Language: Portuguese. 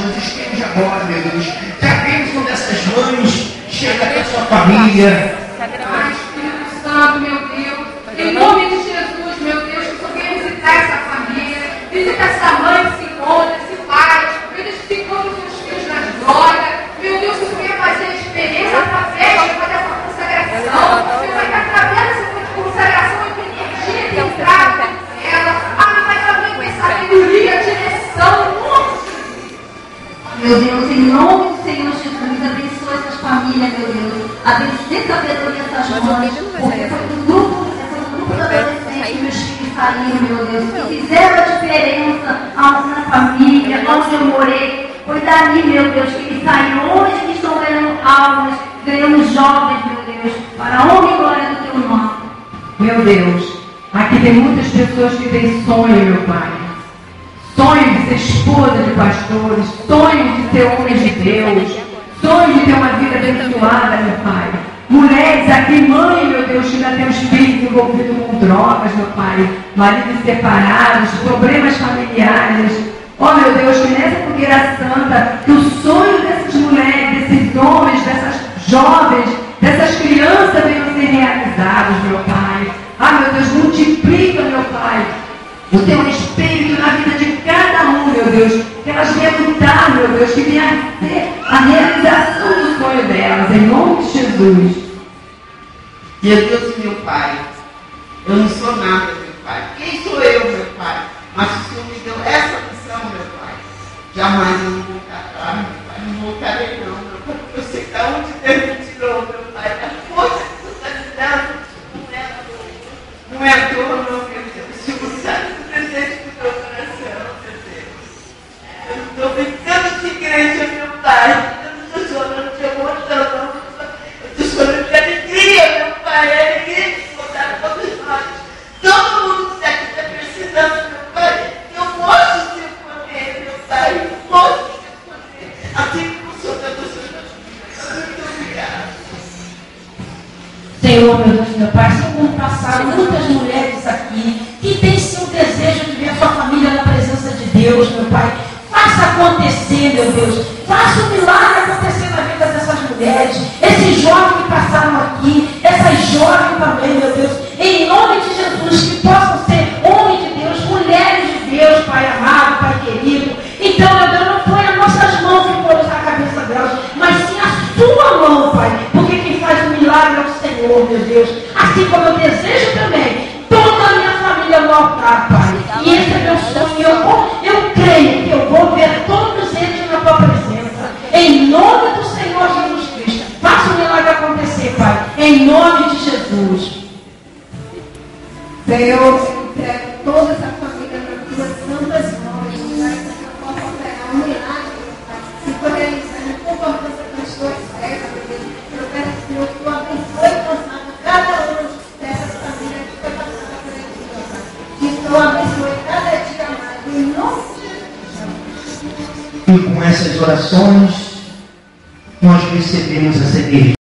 mães, esteja agora, meu Deus. Que a bênção dessas mães chega até a sua família. Pai, Espírito Santo, meu Deus, em nome de Jesus, meu Deus, que o Senhor venha visitar essa família, visita essa mãe que se encontra, esse pai, meu Deus, que se encontra os seus filhos nas drogas, meu Deus, que o Senhor venha fazer a diferença através de fazer essa consagração, meu Pai, que através dessa consagração e de energia que entrava nela, meu Pai, também com essa sabedoria, direção, meu Deus, em nome do Senhor Jesus, abençoa essas famílias, meu Deus. Abençoe sabedoria essas mães, porque foi do grupo de adolescentes que meus filhos saíram, meu Deus, que fizeram a diferença na família, onde eu morei. Foi dali, meu Deus, que eles saíram. Hoje que estão ganhando almas, ganhando jovens, meu Deus, para a honra e glória do teu nome. Meu Deus, aqui tem muitas pessoas que têm sonho, meu Pai. Sonho de ser esposa de pastores, sonho de ser homem de Deus, sonho de ter uma vida abençoada, meu Pai. Mulheres aqui, mãe, meu Deus, que ainda tem os filhos envolvidos com drogas, meu Pai. Maridos separados, problemas familiares. Oh, meu Deus, que nessa fogueira santa, que o sonho dessas mulheres, desses homens, dessas jovens, dessas crianças venham ser realizados, meu Pai. Ah, meu Deus, multiplica, meu Pai, o teu espírito na vida de cada um, meu Deus, que elas venham lutar, meu Deus, que venha ser a realização do sonho delas, em nome de Jesus. Meu Deus e meu Pai, eu não sou nada, meu Pai. Quem sou eu, meu Pai? Mas o Senhor me deu essa missão, meu Pai. Jamais eu não vou catar, meu Pai. Não voltarei não, meu Pai, porque eu sei que da onde Deus me tirou, meu Pai. A força que você está me dando não é à toa, não, meu Deus. O Senhor sabe do presente do meu coração, meu Deus. Eu não estou brincando de igreja, meu Pai. Eu não estou chorando de emoção, não. Eu estou chorando de alegria, meu Pai. A alegria de encontrar todos nós. Todo mundo que está precisando, meu Pai. Eu mostro o seu poder, meu Pai. Eu mostro o seu poder. Assim como o Senhor está do Senhor. Muito obrigada. Senhor, meu Deus, meu Pai, assim como passaram muitas mulheres aqui que têm seu desejo de ver a sua família na presença de Deus, meu Pai. Faça acontecer, meu Deus. Faça um milagre acontecer na vida dessas mulheres. Esses jovens que passaram aqui, essas jovens também, meu Deus. Em nome de Jesus, que possam ser homens de Deus, mulheres de Deus, Pai amado, Pai querido. Então, meu Deus, não põe as nossas mãos que pôs na cabeça delas, mas sim a sua mão, Pai. Porque quem faz o milagre é o Senhor, meu Deus. Assim como eu desejo também toda a minha família no altar, Pai. E esse é meu sonho. Eu creio que eu vou ver todos eles na tua presença. Em nome do Senhor Jesus Cristo. Faça o milagre acontecer, Pai. Em nome de Jesus. Senhor, eu entrego toda essa família nas tuas santas mãos, Pai, que eu possa operar um milagre, Pai, se for realizando em concordância com as tuas regras, meu Deus. Eu peço, Senhor, que tu abençoe e consagra cada uma dessas famílias que foi passada por aqui, Pai. Que tu abençoe cada dia mais, em nome de Jesus. E com essas orações, nós recebemos essa energia.